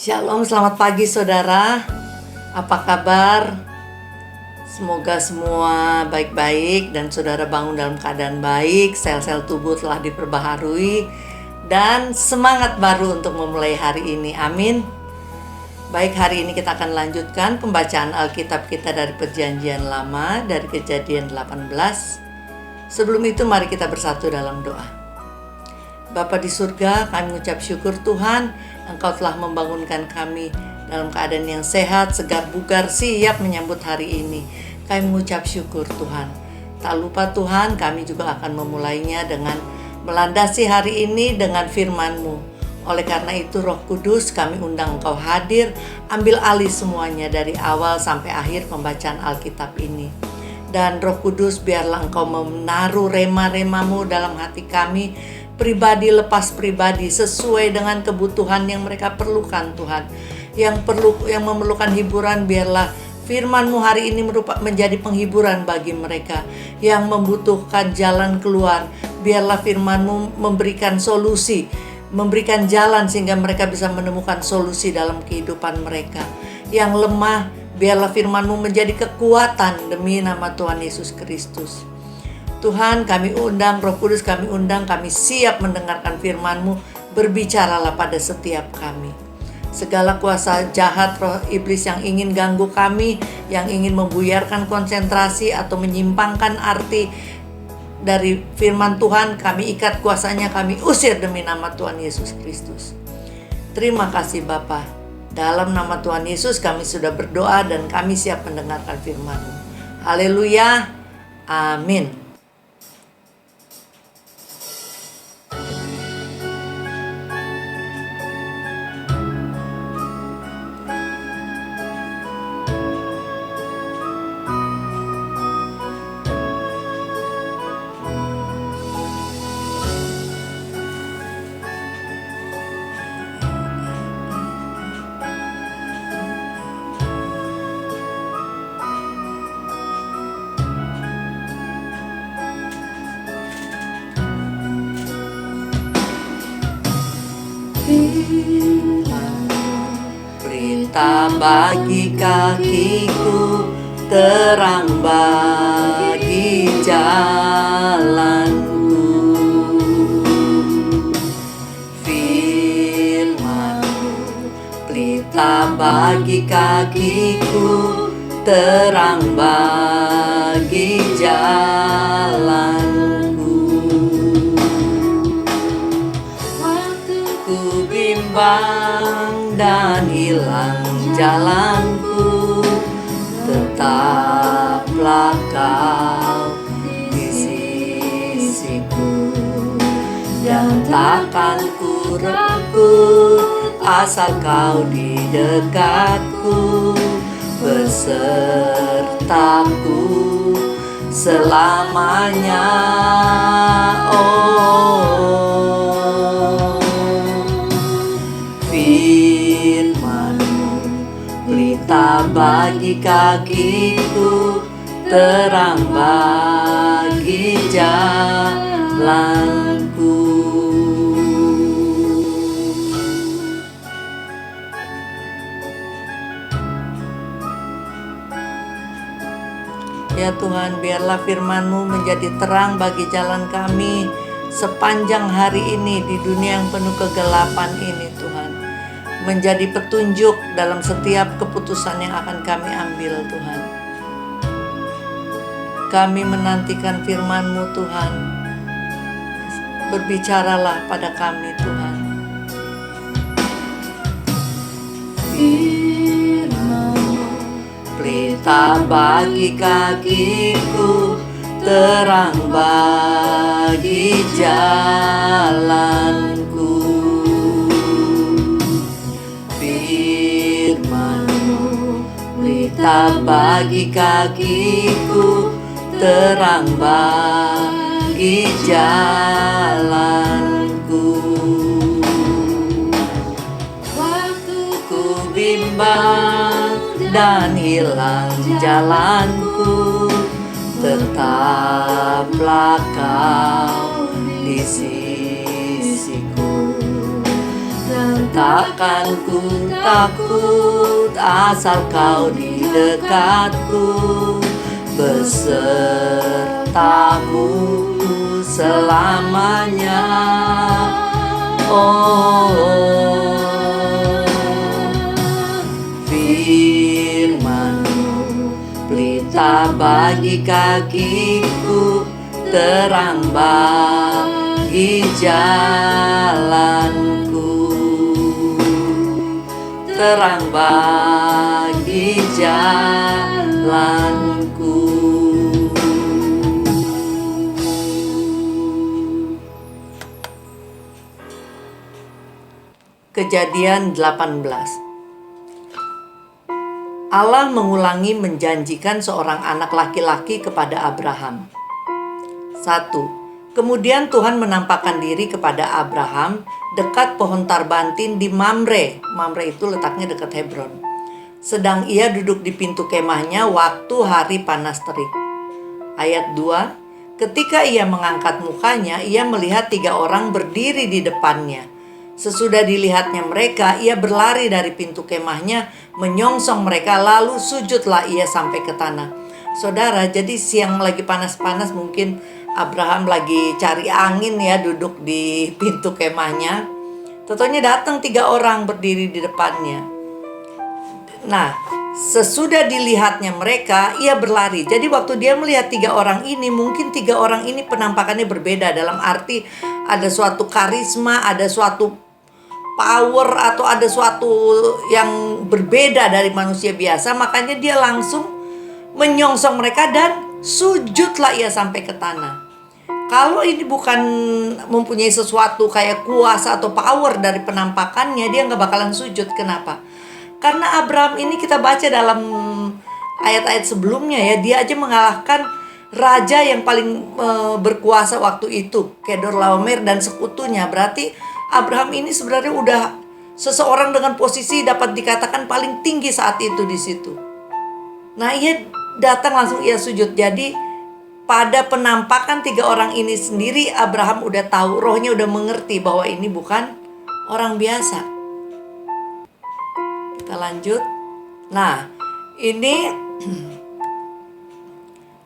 Shalom, selamat pagi saudara. Apa kabar? Semoga semua baik-baik dan saudara bangun dalam keadaan baik, sel-sel tubuh telah diperbaharui, dan semangat baru untuk memulai hari ini. Amin. Baik, hari ini kita akan lanjutkan pembacaan Alkitab kita dari Perjanjian Lama, dari Kejadian 18. Sebelum itu mari kita bersatu dalam doa. Bapa di surga, kami mengucap syukur Tuhan, Engkau telah membangunkan kami dalam keadaan yang sehat, segar, bugar, siap menyambut hari ini. Kami mengucap syukur Tuhan. Tak lupa Tuhan, kami juga akan memulainya dengan melandasi hari ini dengan firman-Mu. Oleh karena itu Roh Kudus, kami undang Engkau hadir, ambil alih semuanya dari awal sampai akhir pembacaan Alkitab ini. Dan Roh Kudus, biarlah Engkau menaruh rema-rema-Mu dalam hati kami, pribadi lepas pribadi, sesuai dengan kebutuhan yang mereka perlukan Tuhan. Yang memerlukan hiburan, biarlah firman-Mu hari ini menjadi penghiburan bagi mereka. Yang membutuhkan jalan keluar, biarlah firman-Mu memberikan solusi, memberikan jalan sehingga mereka bisa menemukan solusi dalam kehidupan mereka. Yang lemah, biarlah firman-Mu menjadi kekuatan demi nama Tuhan Yesus Kristus. Tuhan, kami undang, Roh Kudus kami undang, kami siap mendengarkan firman-Mu, berbicaralah pada setiap kami. Segala kuasa jahat, roh iblis yang ingin ganggu kami, yang ingin membuyarkan konsentrasi atau menyimpangkan arti dari firman Tuhan, kami ikat kuasanya, kami usir demi nama Tuhan Yesus Kristus. Terima kasih Bapa. Dalam nama Tuhan Yesus kami sudah berdoa dan kami siap mendengarkan firman-Mu. Haleluya. Amin. Berita bagi kakiku, terang bagi jalanku. Firman-Mu, berita bagi kakiku, terang bagi jalanku. Ku bimbang dan hilang jalanku, tetaplah Kau di sisiku, dan takkan ku ragu asal Kau di dekatku, besertaku selamanya. Firman-Mu, berita bagi kakiku, terang bagi jalanku. Ya Tuhan, biarlah firman-Mu menjadi terang bagi jalan kami sepanjang hari ini di dunia yang penuh kegelapan ini Tuhan. Menjadi petunjuk dalam setiap keputusan yang akan kami ambil Tuhan. Kami menantikan firman-Mu Tuhan. Berbicaralah pada kami Tuhan. Firman-Mu, berita bagi kakiku, terang bagi jalanku. Firman-Mu, berita bagi kakiku, terang bagi jalanku. Waktu ku bimbang dan hilang jalanku, tetaplah Kau di sisiku, dan takkan ku takut asal kau di dekatku, besertamu ku selamanya. Oh, firman-Mu pelita bagi kakiku, terang bagi jalanku, terang bagi jalanku. Kejadian 18. Allah mengulangi menjanjikan seorang anak laki-laki kepada Abraham. 1. Kemudian Tuhan menampakkan diri kepada Abraham dekat pohon tarbantin di Mamre. Mamre itu letaknya dekat Hebron. Sedang ia duduk di pintu kemahnya waktu hari panas terik. Ayat 2. Ketika ia mengangkat mukanya, ia melihat 3 orang berdiri di depannya. Sesudah dilihatnya mereka, ia berlari dari pintu kemahnya, menyongsong mereka, lalu sujudlah ia sampai ke tanah. Saudara, jadi siang lagi panas-panas, mungkin Abraham lagi cari angin ya, duduk di pintu kemahnya. Tentunya datang 3 orang berdiri di depannya. Nah, sesudah dilihatnya mereka, ia berlari. Jadi waktu dia melihat 3 orang ini, mungkin 3 orang ini penampakannya berbeda. Dalam arti ada suatu karisma, ada suatu power, atau ada suatu yang berbeda dari manusia biasa. Makanya dia langsung menyongsong mereka dan sujudlah ia sampai ke tanah. Kalau ini bukan mempunyai sesuatu kayak kuasa atau power dari penampakannya, dia nggak bakalan sujud. Kenapa? Karena Abraham ini kita baca dalam ayat-ayat sebelumnya ya, dia aja mengalahkan raja yang paling berkuasa waktu itu, Kedorlaomer dan sekutunya. Berarti Abraham ini sebenarnya udah seseorang dengan posisi dapat dikatakan paling tinggi saat itu di situ. Nah, ia datang langsung ia sujud. Jadi pada penampakan 3 orang ini sendiri, Abraham udah tahu, rohnya udah mengerti bahwa ini bukan orang biasa. Kita lanjut. Nah, ini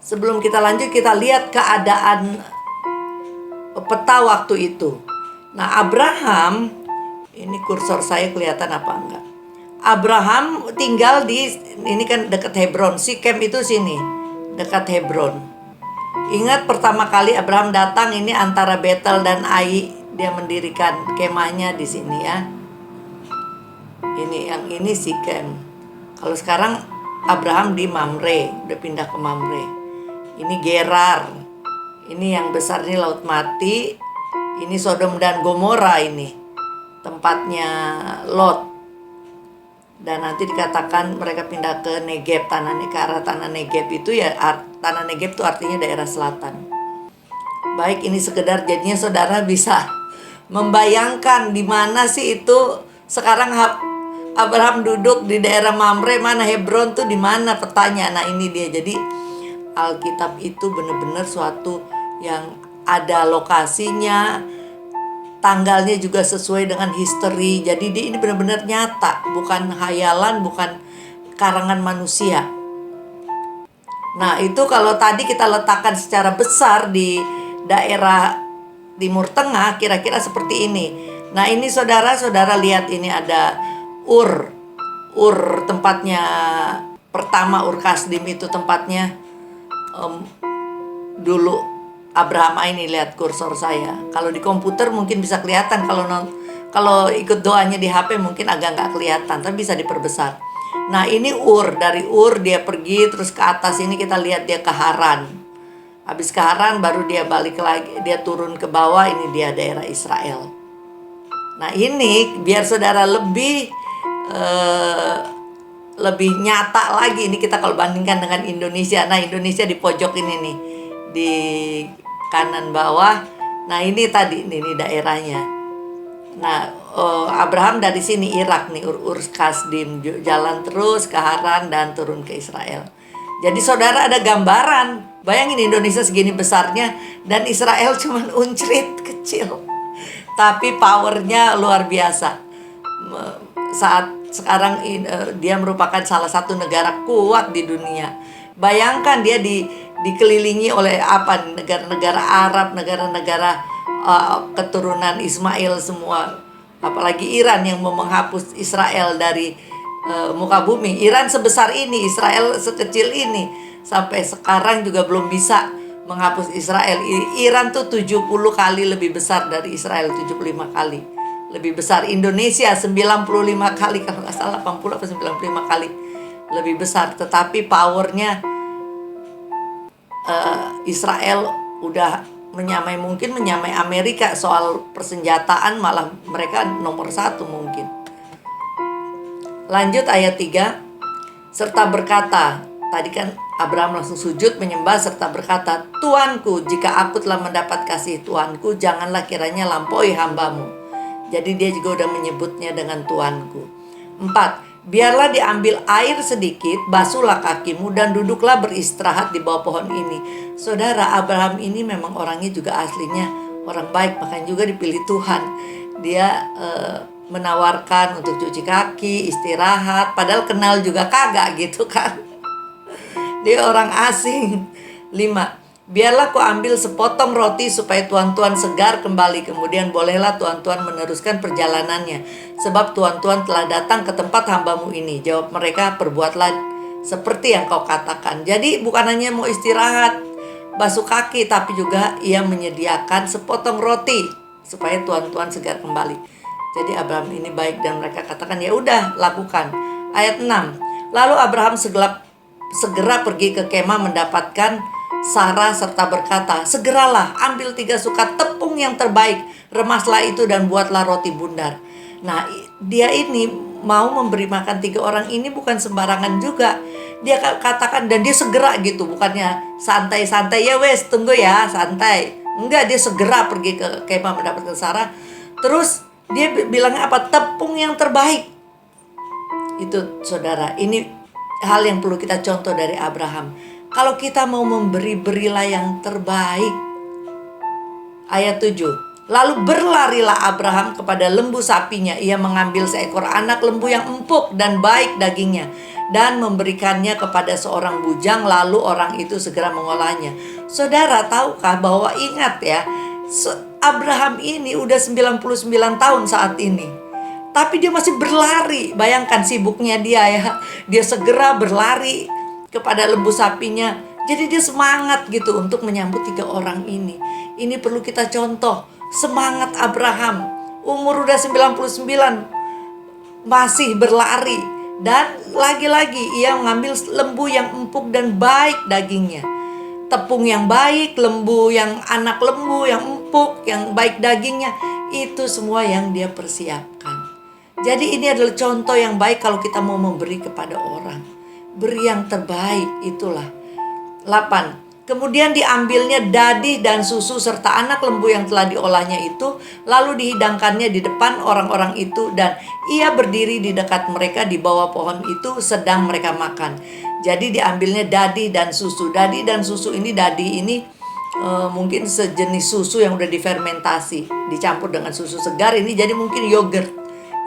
sebelum kita lanjut, kita lihat keadaan peta waktu itu. Nah, Abraham, ini kursor saya kelihatan apa enggak? Abraham tinggal di, ini kan dekat Hebron, Sikem itu sini, dekat Hebron. Ingat pertama kali Abraham datang ini antara Betel dan Ai, dia mendirikan kemahnya di sini ya. Ini yang ini Sikem. Kalau sekarang Abraham di Mamre, udah pindah ke Mamre. Ini Gerar. Ini yang besar ini Laut Mati. Ini Sodom dan Gomora, ini tempatnya Lot. Dan nanti dikatakan mereka pindah ke Negeb, ke arah tanah Negeb itu ya, tanah Negeb itu artinya daerah selatan. Baik, ini sekedar jadinya saudara bisa membayangkan di mana sih itu sekarang Abraham duduk di daerah Mamre, mana Hebron tuh di mana petanya. Nah, ini dia. Jadi Alkitab itu benar-benar suatu yang ada lokasinya, tanggalnya juga sesuai dengan history. Jadi ini benar-benar nyata, bukan khayalan, bukan karangan manusia. Nah, itu kalau tadi kita letakkan secara besar di daerah Timur Tengah, kira-kira seperti ini. Nah, ini saudara-saudara lihat, ini ada Ur tempatnya pertama, Ur Kasdim itu tempatnya dulu Abraham. Ini lihat kursor saya. Kalau di komputer mungkin bisa kelihatan, kalau ikut doanya di HP mungkin agak nggak kelihatan, tapi bisa diperbesar. Nah, ini Ur, dari Ur dia pergi terus ke atas, ini kita lihat dia ke Haran. Habis ke Haran baru dia balik lagi, dia turun ke bawah, ini dia daerah Israel. Nah, ini biar saudara lebih nyata lagi, ini kita kalau bandingkan dengan Indonesia. Nah, Indonesia di pojok ini nih, di kanan bawah. Nah, ini tadi ini daerahnya. Nah, Abraham dari sini Irak nih, Ur Kasdim, jalan terus ke Haran dan turun ke Israel. Jadi saudara ada gambaran. Bayangin Indonesia segini besarnya dan Israel cuman uncrit kecil. Tapi powernya luar biasa. saat sekarang dia merupakan salah satu negara kuat di dunia. Bayangkan dia dikelilingi oleh negara-negara Arab, negara-negara keturunan Ismail semua. Apalagi Iran yang mau menghapus Israel dari muka bumi. Iran sebesar ini, Israel sekecil ini, sampai sekarang juga belum bisa menghapus Israel. Iran tuh 70 kali lebih besar dari Israel, 75 kali lebih besar. Indonesia 95 kali, kalau nggak salah 80 atau 95 kali lebih besar. Tetapi powernya Israel udah mungkin menyamai Amerika soal persenjataan, malah mereka nomor 1 mungkin. Lanjut ayat 3. Serta berkata, tadi kan Abraham langsung sujud menyembah serta berkata, Tuanku, jika aku telah mendapat kasih Tuanku, janganlah kiranya lampaui hambamu. Jadi dia juga udah menyebutnya dengan Tuanku. 4. Biarlah diambil air sedikit, basuhlah kakimu dan duduklah beristirahat di bawah pohon ini. Saudara, Abraham ini memang orangnya juga aslinya orang baik, makanya juga dipilih Tuhan. Dia menawarkan untuk cuci kaki, istirahat, padahal kenal juga kagak gitu kan. Dia orang asing. 5. Biarlah ku ambil sepotong roti supaya tuan-tuan segar kembali. Kemudian bolehlah tuan-tuan meneruskan perjalanannya. Sebab tuan-tuan telah datang ke tempat hambamu ini. Jawab mereka, perbuatlah seperti yang kau katakan. Jadi bukan hanya mau istirahat, basuh kaki, tapi juga ia menyediakan sepotong roti supaya tuan-tuan segar kembali. Jadi Abraham ini baik dan mereka katakan, ya udah lakukan. Ayat 6. Lalu Abraham segera pergi ke kemah mendapatkan Sarah serta berkata, segeralah ambil 3 sukat tepung yang terbaik, remaslah itu dan buatlah roti bundar. Nah, dia ini mau memberi makan 3 orang ini bukan sembarangan juga. Dia katakan, dan dia segera gitu, bukannya santai-santai, ya wes tunggu ya, santai. Enggak, dia segera pergi ke kemah mendapatkan Sarah. Terus dia bilangnya apa? Tepung yang terbaik. Itu saudara, ini hal yang perlu kita contoh dari Abraham. Kalau kita mau memberi, berilah yang terbaik. Ayat 7. Lalu berlarilah Abraham kepada lembu sapinya. Ia mengambil seekor anak lembu yang empuk dan baik dagingnya dan memberikannya kepada seorang bujang. Lalu orang itu segera mengolahnya. Saudara, tahukah bahwa ingat ya, Abraham ini udah 99 tahun saat ini, tapi dia masih berlari. Bayangkan sibuknya dia ya. Dia segera berlari kepada lembu sapinya. Jadi dia semangat gitu untuk menyambut 3 orang ini. Ini perlu kita contoh. Semangat Abraham. Umur udah 99, masih berlari. Dan lagi-lagi ia mengambil lembu yang empuk dan baik dagingnya. Tepung yang baik, anak lembu yang empuk, yang baik dagingnya. Itu semua yang dia persiapkan. Jadi ini adalah contoh yang baik kalau kita mau memberi kepada orang. Beri yang terbaik, itulah. 8. Kemudian diambilnya dadih dan susu serta anak lembu yang telah diolahnya itu, lalu dihidangkannya di depan orang-orang itu, dan ia berdiri di dekat mereka di bawah pohon itu sedang mereka makan. Jadi diambilnya dadih dan susu. Dadih dan susu ini, mungkin sejenis susu yang udah difermentasi, dicampur dengan susu segar ini, jadi mungkin yogurt.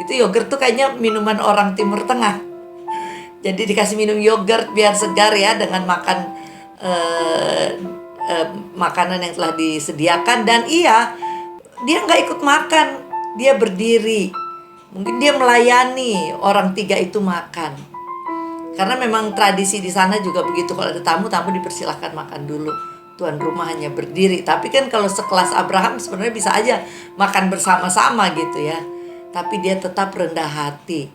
Itu yogurt tuh kayaknya minuman orang Timur Tengah. Jadi dikasih minum yogurt biar segar ya, dengan makan makanan yang telah disediakan. Dan dia nggak ikut makan, dia berdiri. Mungkin dia melayani orang 3 itu makan. Karena memang tradisi di sana juga begitu, kalau ada tamu dipersilahkan makan dulu. Tuan rumah hanya berdiri. Tapi kan kalau sekelas Abraham sebenarnya bisa aja makan bersama-sama gitu ya. Tapi dia tetap rendah hati.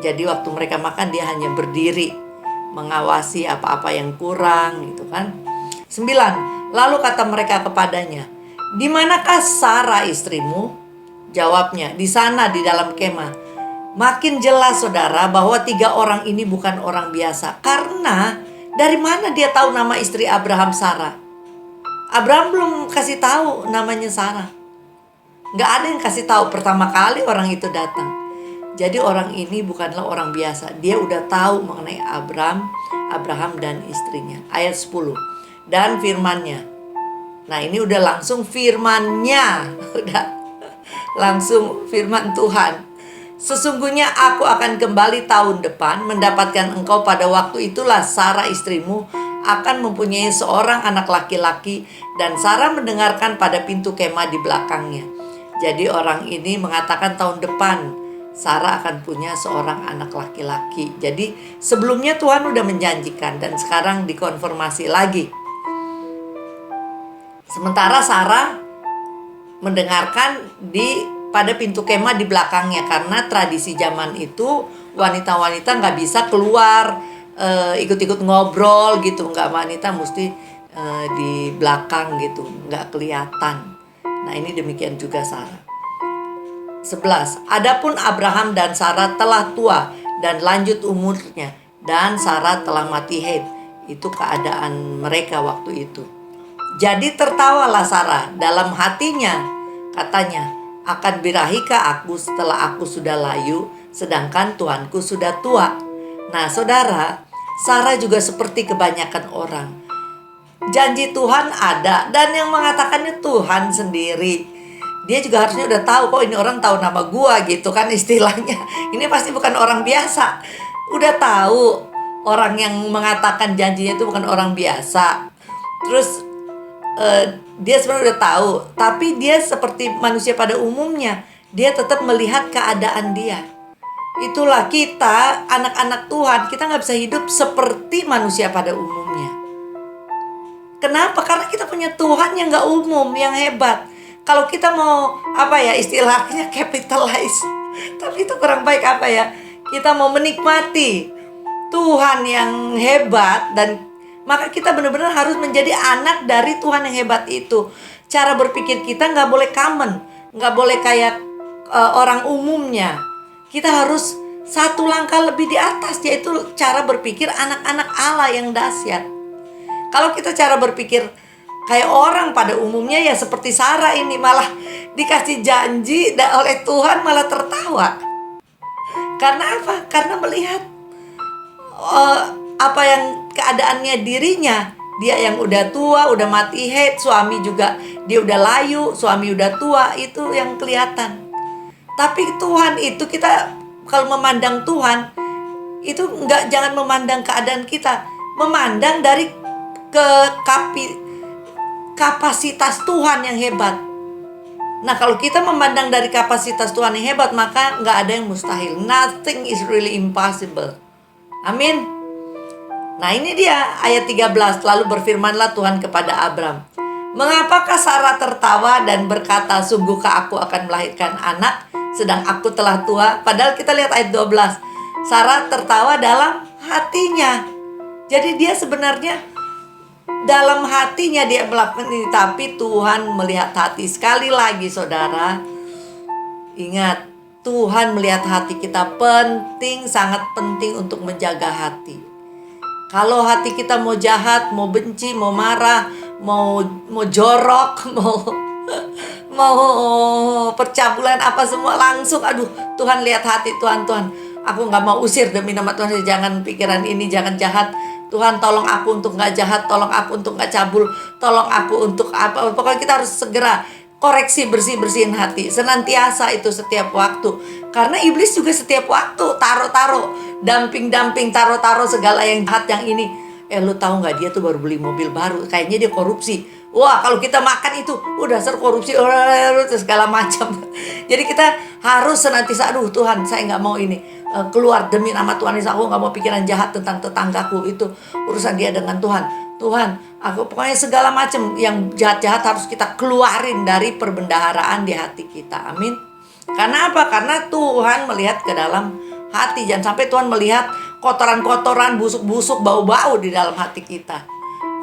Jadi waktu mereka makan dia hanya berdiri, mengawasi apa-apa yang kurang gitu kan. 9. Lalu kata mereka kepadanya, di manakah Sarah istrimu? Jawabnya, di sana di dalam kemah. Makin jelas saudara bahwa 3 orang ini bukan orang biasa. Karena dari mana dia tahu nama istri Abraham, Sarah? Abraham belum kasih tahu namanya Sarah. Gak ada yang kasih tahu, pertama kali orang itu datang. Jadi orang ini bukanlah orang biasa. Dia udah tahu mengenai Abraham dan istrinya. Ayat 10. Dan firman-Nya. Nah, ini udah langsung firman-Nya. Udah langsung firman Tuhan. Sesungguhnya aku akan kembali tahun depan mendapatkan engkau. Pada waktu itulah Sarah istrimu akan mempunyai seorang anak laki-laki, dan Sarah mendengarkan pada pintu kemah di belakangnya. Jadi orang ini mengatakan tahun depan Sarah akan punya seorang anak laki-laki. Jadi sebelumnya Tuhan udah menjanjikan dan sekarang dikonfirmasi lagi. Sementara Sarah mendengarkan pada pintu kemah di belakangnya, karena tradisi zaman itu wanita-wanita nggak bisa keluar ikut-ikut ngobrol gitu, nggak, wanita mesti di belakang gitu, nggak kelihatan. Nah ini demikian juga Sarah. 11. Adapun Abraham dan Sarah telah tua dan lanjut umurnya, dan Sarah telah mati haid. Itu keadaan mereka waktu itu. Jadi tertawalah Sarah dalam hatinya, katanya, akan birahikah aku setelah aku sudah layu, sedangkan Tuanku sudah tua. Nah saudara, Sarah juga seperti kebanyakan orang. Janji Tuhan ada, dan yang mengatakannya Tuhan sendiri. Dia juga harusnya udah tahu, kok ini orang tahu nama gua gitu kan istilahnya. Ini pasti bukan orang biasa. Udah tahu orang yang mengatakan janjinya itu bukan orang biasa. Terus dia sebenarnya udah tahu, tapi dia seperti manusia pada umumnya, dia tetap melihat keadaan dia. Itulah kita, anak-anak Tuhan, kita nggak bisa hidup seperti manusia pada umumnya. Kenapa? Karena kita punya Tuhan yang nggak umum, yang hebat. Kalau kita mau istilahnya capitalize, tapi itu kurang baik kita mau menikmati Tuhan yang hebat, dan maka kita benar-benar harus menjadi anak dari Tuhan yang hebat itu. Cara berpikir kita nggak boleh common, nggak boleh kayak orang umumnya. Kita harus satu langkah lebih di atas, yaitu cara berpikir anak-anak Allah yang dahsyat. Kalau kita cara berpikir kayak orang pada umumnya, ya seperti Sarah ini, malah dikasih janji oleh Tuhan malah tertawa. Karena apa? Karena melihat apa yang keadaannya dirinya. Dia yang udah tua, udah mati haid, suami juga dia udah layu, suami udah tua, itu yang kelihatan. Tapi Tuhan itu, kita kalau memandang Tuhan itu jangan memandang keadaan kita, memandang dari kapasitas Tuhan yang hebat. Nah kalau kita memandang dari kapasitas Tuhan yang hebat, maka nggak ada yang mustahil. Nothing is really impossible. Amin. Nah ini dia ayat 13. Lalu berfirmanlah Tuhan kepada Abram, mengapakah Sarah tertawa dan berkata, sungguhkah aku akan melahirkan anak, sedang aku telah tua? Padahal kita lihat ayat 12. Sarah tertawa dalam hatinya. Jadi dia sebenarnya dalam hatinya dia melakukan ini, tapi Tuhan melihat hati. Sekali lagi saudara, ingat, Tuhan melihat hati kita. Penting, sangat penting untuk menjaga hati. Kalau hati kita mau jahat, mau benci, mau marah, mau jorok, mau percabulan apa semua, langsung Tuhan lihat hati. Tuhan, aku nggak mau usir demi nama Tuhan. Jangan pikiran ini, jangan jahat. Tuhan tolong aku untuk nggak jahat, tolong aku untuk nggak cabul, tolong aku untuk apa. Pokoknya kita harus segera koreksi, bersihin hati senantiasa itu setiap waktu. Karena iblis juga setiap waktu taruh damping taruh segala yang jahat yang ini. Lu tahu nggak, dia tuh baru beli mobil baru, kayaknya dia korupsi. Wah kalau kita makan itu dasar korupsi segala macam. Jadi kita harus senantiasa, Tuhan saya nggak mau ini keluar demi nama Tuhan Yesus. Aku nggak mau pikiran jahat tentang tetanggaku, itu urusan dia dengan Tuhan, aku pokoknya segala macam yang jahat-jahat harus kita keluarin dari perbendaharaan di hati kita. Amin. Karena apa? Karena Tuhan melihat ke dalam hati. Jangan sampai Tuhan melihat kotoran-kotoran, busuk-busuk, bau-bau di dalam hati kita.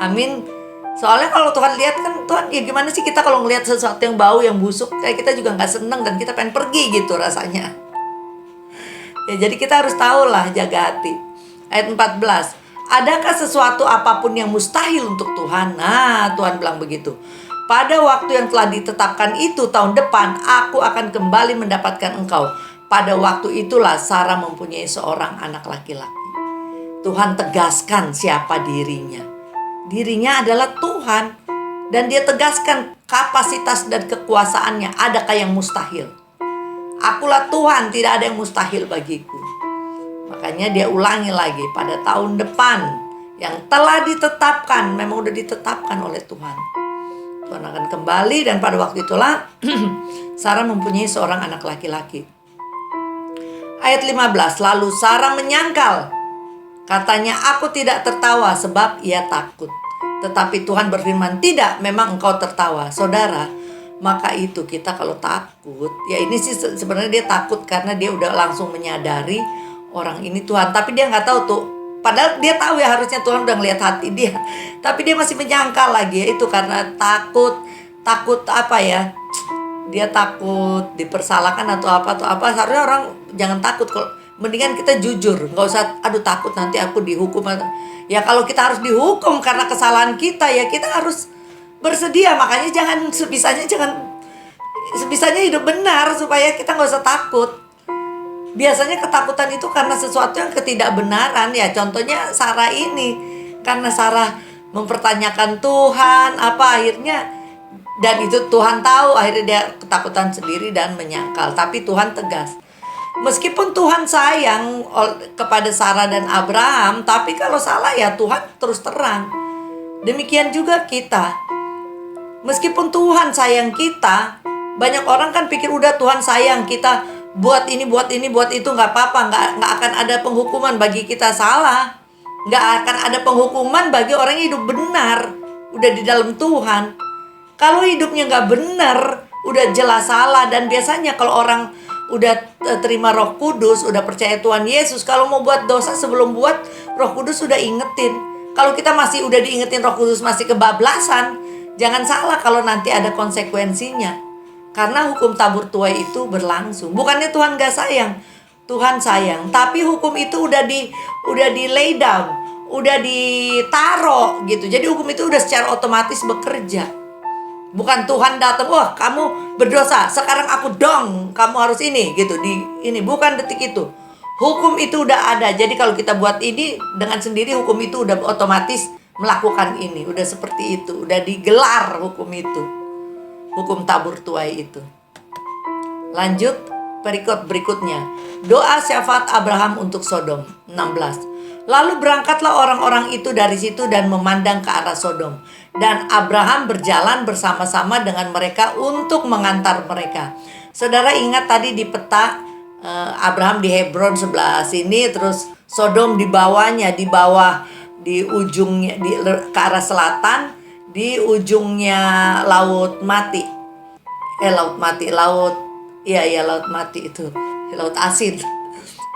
Amin. Soalnya kalau Tuhan lihat kan, Tuhan ya gimana sih kita kalau ngelihat sesuatu yang bau, yang busuk, kayak kita juga gak seneng dan kita pengen pergi gitu rasanya. Ya jadi kita harus tahulah jaga hati. Ayat 14. Adakah sesuatu apapun yang mustahil untuk Tuhan? Nah, Tuhan bilang begitu. Pada waktu yang telah ditetapkan itu tahun depan, aku akan kembali mendapatkan engkau. Pada waktu itulah Sarah mempunyai seorang anak laki-laki. Tuhan tegaskan siapa dirinya. Dirinya adalah Tuhan. Dan dia tegaskan kapasitas dan kekuasaannya. Adakah yang mustahil? Akulah Tuhan, tidak ada yang mustahil bagiku. Makanya dia ulangi lagi pada tahun depan yang telah ditetapkan, memang udah ditetapkan oleh Tuhan. Tuhan akan kembali dan pada waktu itulah Sarah mempunyai seorang anak laki-laki. Ayat 15, lalu Sarah menyangkal. Katanya, aku tidak tertawa sebab ia takut. Tetapi Tuhan berfirman, tidak, memang engkau tertawa. Saudara, maka itu kita kalau takut, ya ini sih sebenarnya dia takut karena dia udah langsung menyadari orang ini Tuhan. Tapi dia nggak tahu tuh, padahal dia tahu ya harusnya Tuhan udah ngeliat hati dia. Tapi dia masih menyangkal lagi, ya itu karena takut apa ya, dia takut dipersalahkan atau apa. Seharusnya orang jangan takut, kalau mendingan kita jujur, nggak usah aduh takut nanti aku dihukum. Ya kalau kita harus dihukum karena kesalahan kita, ya kita harus bersedia. Makanya sebisanya hidup benar supaya kita nggak usah takut. Biasanya ketakutan itu karena sesuatu yang ketidakbenaran, ya contohnya Sarah ini, karena Sarah mempertanyakan Tuhan akhirnya, dan itu Tuhan tahu, akhirnya dia ketakutan sendiri dan menyangkal. Tapi Tuhan tegas. Meskipun Tuhan sayang kepada Sarah dan Abraham, tapi kalau salah ya Tuhan terus terang. Demikian juga kita. Meskipun Tuhan sayang kita, banyak orang kan pikir udah Tuhan sayang kita, buat ini, buat itu nggak apa-apa, nggak akan ada penghukuman bagi kita salah, nggak akan ada penghukuman bagi orang yang hidup benar, udah di dalam Tuhan. Kalau hidupnya nggak benar, udah jelas salah. Dan biasanya kalau orang udah terima Roh Kudus, udah percaya Tuhan Yesus, kalau mau buat dosa sebelum buat, Roh Kudus udah ingetin. Kalau kita masih udah diingetin Roh Kudus masih kebablasan, jangan salah kalau nanti ada konsekuensinya. Karena hukum tabur tuai itu berlangsung. Bukannya Tuhan gak sayang, Tuhan sayang, tapi hukum itu udah di lay down, udah ditaro gitu. Jadi hukum itu udah secara otomatis bekerja. Bukan Tuhan datang, wah kamu berdosa, sekarang aku dong, kamu harus ini gitu. Ini bukan detik itu. Hukum itu udah ada. Jadi kalau kita buat ini dengan sendiri, hukum itu udah otomatis melakukan ini. Udah seperti itu, udah digelar hukum itu. Hukum tabur tuai itu. Lanjut perikop berikutnya. Doa syafaat Abraham untuk Sodom 16. Lalu berangkatlah orang-orang itu dari situ dan memandang ke arah Sodom. Dan Abraham berjalan bersama-sama dengan mereka untuk mengantar mereka. Saudara ingat tadi di peta Abraham di Hebron sebelah sini, terus Sodom di bawahnya, di bawah, di ujungnya, ke arah selatan, di ujungnya laut mati. Laut mati itu, laut asin.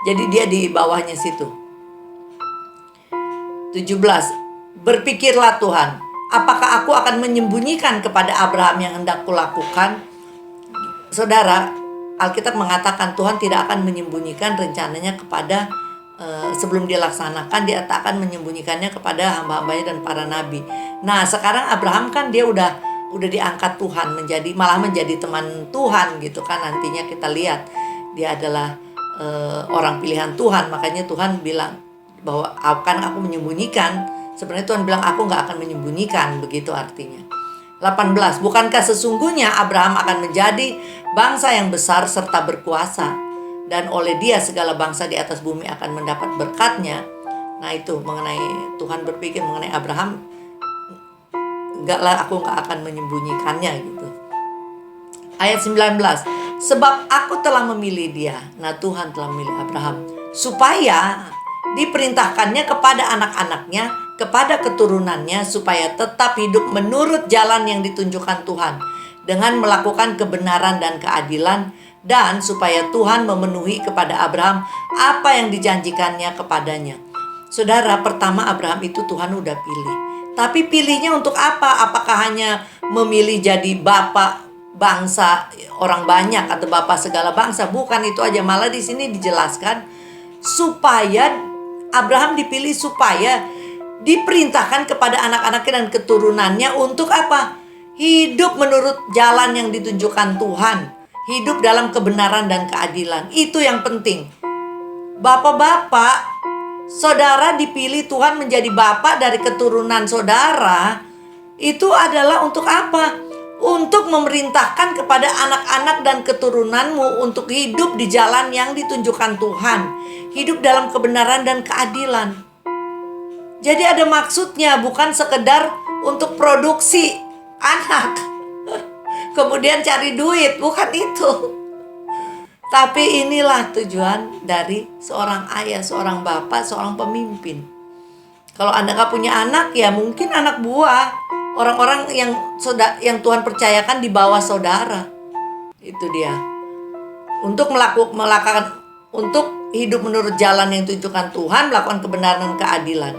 Jadi dia di bawahnya situ. 17. Berpikirlah Tuhan, apakah aku akan menyembunyikan kepada Abraham yang hendak kulakukan? Saudara, Alkitab mengatakan Tuhan tidak akan menyembunyikan rencananya kepada sebelum dilaksanakan, dia tak akan menyembunyikannya kepada hamba-hambanya dan para nabi. Nah, sekarang Abraham kan dia udah diangkat Tuhan malah menjadi teman Tuhan gitu kan. Nantinya kita lihat dia adalah orang pilihan Tuhan. Makanya Tuhan bilang bahwa akan aku menyembunyikan. Sebenarnya Tuhan bilang aku gak akan menyembunyikan, begitu artinya. 18. Bukankah sesungguhnya Abraham akan menjadi bangsa yang besar serta berkuasa, dan oleh dia segala bangsa di atas bumi akan mendapat berkatnya. Nah itu mengenai Tuhan berpikir mengenai Abraham, aku gak akan menyembunyikannya gitu. Ayat 19. Sebab aku telah memilih dia. Nah Tuhan telah memilih Abraham supaya diperintahkannya kepada anak-anaknya, kepada keturunannya, supaya tetap hidup menurut jalan yang ditunjukkan Tuhan, dengan melakukan kebenaran dan keadilan, dan supaya Tuhan memenuhi kepada Abraham apa yang dijanjikannya kepadanya. Saudara, pertama Abraham itu Tuhan udah pilih. Tapi pilihnya untuk apa? Apakah hanya memilih jadi bapak bangsa orang banyak atau bapak segala bangsa? Bukan itu aja, malah di sini dijelaskan supaya Abraham dipilih supaya diperintahkan kepada anak-anaknya dan keturunannya untuk apa? Hidup menurut jalan yang ditunjukkan Tuhan, hidup dalam kebenaran dan keadilan. Itu yang penting. Bapak-bapak, saudara dipilih Tuhan menjadi bapak dari keturunan saudara. Itu adalah untuk apa? untuk memerintahkan kepada anak-anak dan keturunanmu untuk hidup di jalan yang ditunjukkan Tuhan, hidup dalam kebenaran dan keadilan. Jadi ada maksudnya, bukan sekedar untuk produksi anak kemudian cari duit, bukan itu. Tapi inilah tujuan dari seorang ayah, seorang bapak, seorang pemimpin. Kalau Anda nggak punya anak, ya mungkin anak buah, orang-orang yang Tuhan percayakan di bawah saudara. Itu dia. Untuk melakukan untuk hidup menurut jalan yang ditunjukkan Tuhan, melakukan kebenaran dan keadilan.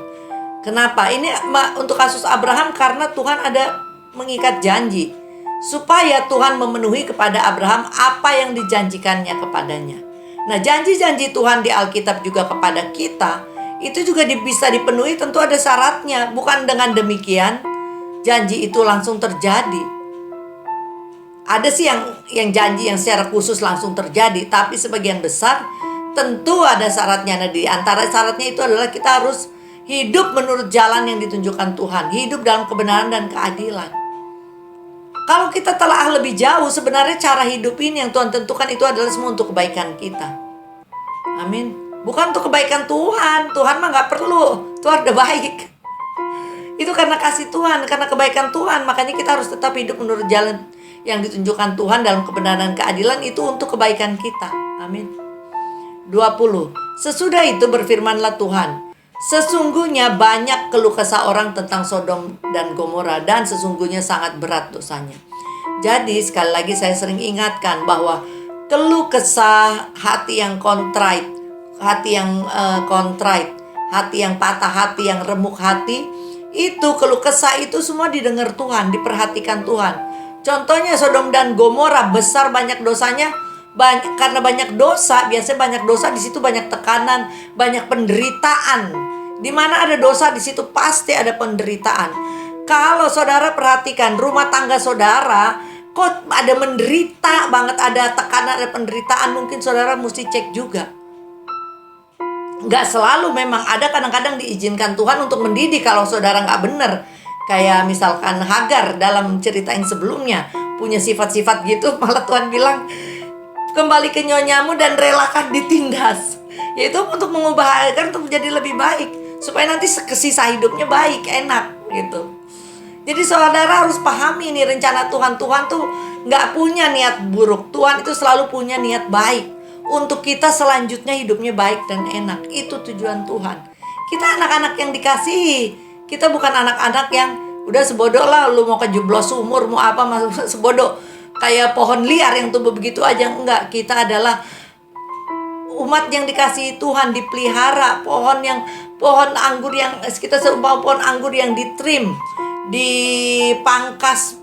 Kenapa? Ini untuk kasus Abraham karena Tuhan ada mengikat janji supaya Tuhan memenuhi kepada Abraham apa yang dijanjikannya kepadanya. Nah, janji-janji Tuhan di Alkitab juga kepada kita itu juga bisa dipenuhi, tentu ada syaratnya. Bukan dengan demikian janji itu langsung terjadi. Ada sih yang janji yang secara khusus langsung terjadi, tapi sebagian besar tentu ada syaratnya. Nah, di antara syaratnya itu adalah kita harus hidup menurut jalan yang ditunjukkan Tuhan, hidup dalam kebenaran dan keadilan. Kalau kita telah lebih jauh, sebenarnya cara hidup ini yang Tuhan tentukan itu adalah semua untuk kebaikan kita. Amin. Bukan untuk kebaikan Tuhan. Tuhan mah gak perlu. Tuhan udah baik. Itu karena kasih Tuhan, karena kebaikan Tuhan. Makanya kita harus tetap hidup menurut jalan yang ditunjukkan Tuhan dalam kebenaran dan keadilan, itu untuk kebaikan kita. Amin. 20. Sesudah itu berfirmanlah Tuhan, sesungguhnya banyak keluh kesah orang tentang Sodom dan Gomora, dan sesungguhnya sangat berat dosanya. Jadi sekali lagi saya sering ingatkan bahwa keluh kesah hati yang contrite, hati yang hati yang patah hati, yang remuk hati, itu keluh kesah itu semua didengar Tuhan, diperhatikan Tuhan. Contohnya Sodom dan Gomora, besar banyak dosanya. Karena banyak dosa, biasanya banyak dosa di situ banyak tekanan, banyak penderitaan. Di mana ada dosa di situ pasti ada penderitaan. Kalau saudara perhatikan rumah tangga saudara, kok ada menderita banget, ada tekanan, ada penderitaan, mungkin saudara mesti cek juga. Gak selalu, memang ada kadang-kadang diizinkan Tuhan untuk mendidik kalau saudara gak bener. Kayak misalkan Hagar dalam cerita yang sebelumnya punya sifat-sifat gitu, malah Tuhan bilang, kembali ke nyonyamu dan relakan ditindas. Yaitu untuk mengubah Hagar untuk menjadi lebih baik, supaya nanti sisa hidupnya baik, enak gitu. Jadi saudara harus pahami nih rencana Tuhan. Tuhan tuh gak punya niat buruk. Tuhan itu selalu punya niat baik untuk kita selanjutnya hidupnya baik dan enak. Itu tujuan Tuhan. Kita anak-anak yang dikasihi. Kita bukan anak-anak yang udah sebodoh lah, lu mau kejeblos sumur, mau apa, sebodoh kayak pohon liar yang tumbuh begitu aja. Enggak, kita adalah umat yang dikasihi Tuhan, dipelihara. Pohon anggur yang kita seumpama pohon anggur yang ditrim, dipangkas,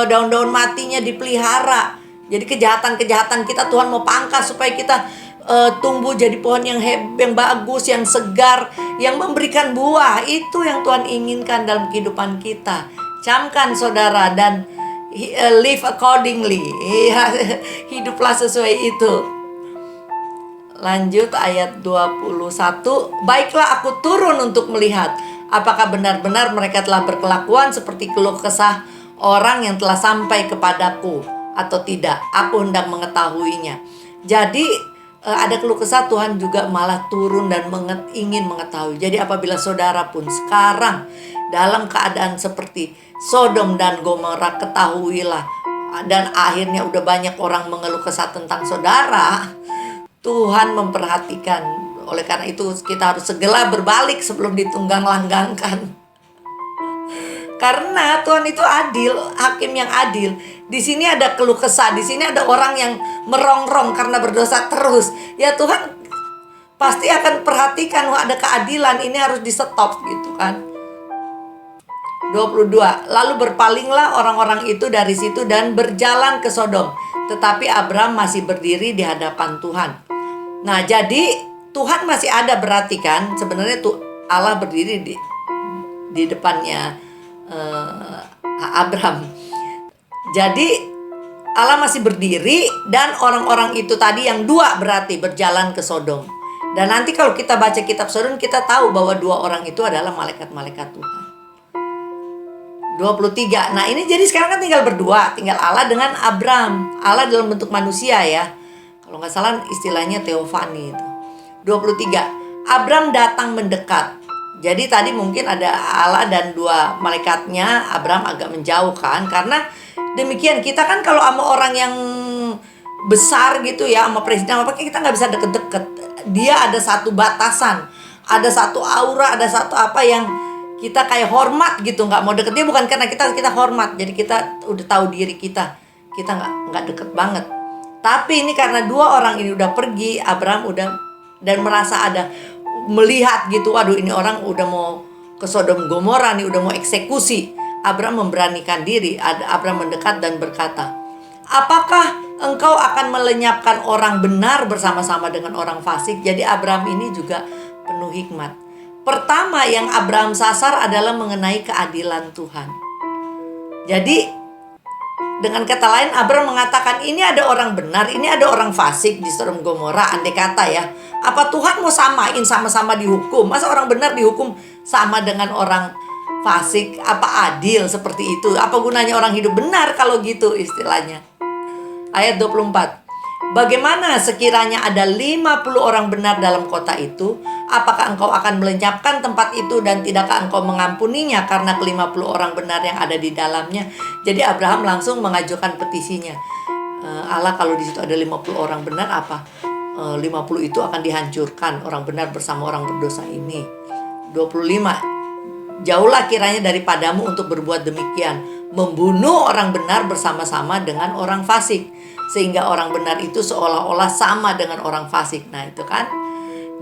daun-daun matinya dipelihara. Jadi kejahatan-kejahatan kita Tuhan mau pangkas supaya kita tumbuh jadi pohon yang bagus, yang segar, yang memberikan buah. Itu yang Tuhan inginkan dalam kehidupan kita. Camkan saudara dan live accordingly. Hiduplah sesuai itu. Lanjut ayat 21. Baiklah, aku turun untuk melihat apakah benar-benar mereka telah berkelakuan seperti keluh kesah orang yang telah sampai kepadaku atau tidak. Aku hendak mengetahuinya. Jadi ada keluh kesah, Tuhan juga malah turun dan ingin mengetahui. Jadi apabila saudara pun sekarang dalam keadaan seperti Sodom dan Gomora, ketahuilah, dan akhirnya udah banyak orang mengeluh kesah tentang saudara, Tuhan memperhatikan. Oleh karena itu kita harus segera berbalik sebelum ditunggang langgangkan. Karena Tuhan itu adil, hakim yang adil. Di sini ada keluh kesah, di sini ada orang yang merongrong karena berdosa terus. Ya Tuhan pasti akan perhatikan, ada keadilan, ini harus di stop gitu kan. 22. Lalu berpalinglah orang-orang itu dari situ dan berjalan ke Sodom. Tetapi Abraham masih berdiri di hadapan Tuhan. Nah, jadi Tuhan masih ada, berarti kan sebenarnya tuh Allah berdiri di depannya Abraham. Jadi Allah masih berdiri dan orang-orang itu tadi yang dua berarti berjalan ke Sodom. Dan nanti kalau kita baca kitab Sodom, kita tahu bahwa dua orang itu adalah malaikat-malaikat Tuhan. 23. Nah ini jadi sekarang kan tinggal berdua, tinggal Allah dengan Abram. Allah dalam bentuk manusia ya. Kalau nggak salah istilahnya teofani itu. 23. Abram datang mendekat. Jadi tadi mungkin ada Allah dan dua malaikatnya, Abram agak menjauh kan. Karena demikian kita kan kalau sama orang yang besar gitu ya, sama presiden apa kita nggak bisa deket-deket. Dia ada satu batasan, ada satu aura, ada satu apa yang kita kayak hormat gitu, nggak mau deket dia bukan karena kita hormat, jadi kita udah tahu diri kita nggak deket banget. Tapi ini karena dua orang ini udah pergi, Abraham udah dan merasa ada melihat gitu, aduh ini orang udah mau ke Sodom Gomora nih, udah mau eksekusi. Abraham memberanikan diri. Abraham mendekat dan berkata, apakah engkau akan melenyapkan orang benar bersama-sama dengan orang fasik? Jadi Abraham ini juga penuh hikmat. Pertama yang Abraham sasar adalah mengenai keadilan Tuhan. Jadi dengan kata lain Abraham mengatakan ini ada orang benar, ini ada orang fasik di Sodom Gomora. Andai kata ya, apa Tuhan mau samain sama-sama dihukum? Masa orang benar dihukum sama dengan orang fasik? Apa adil seperti itu? Apa gunanya orang hidup benar kalau gitu istilahnya? Ayat 24. Bagaimana sekiranya ada 50 orang benar dalam kota itu? Apakah engkau akan melenyapkan tempat itu dan tidakkah engkau mengampuninya karena ke-50 orang benar yang ada di dalamnya? Jadi Abraham langsung mengajukan petisinya. Allah kalau di situ ada 50 orang benar, apa 50 itu akan dihancurkan orang benar bersama orang berdosa ini. 25. Jauhlah kiranya daripadamu untuk berbuat demikian, membunuh orang benar bersama-sama dengan orang fasik, sehingga orang benar itu seolah-olah sama dengan orang fasik. Nah itu kan,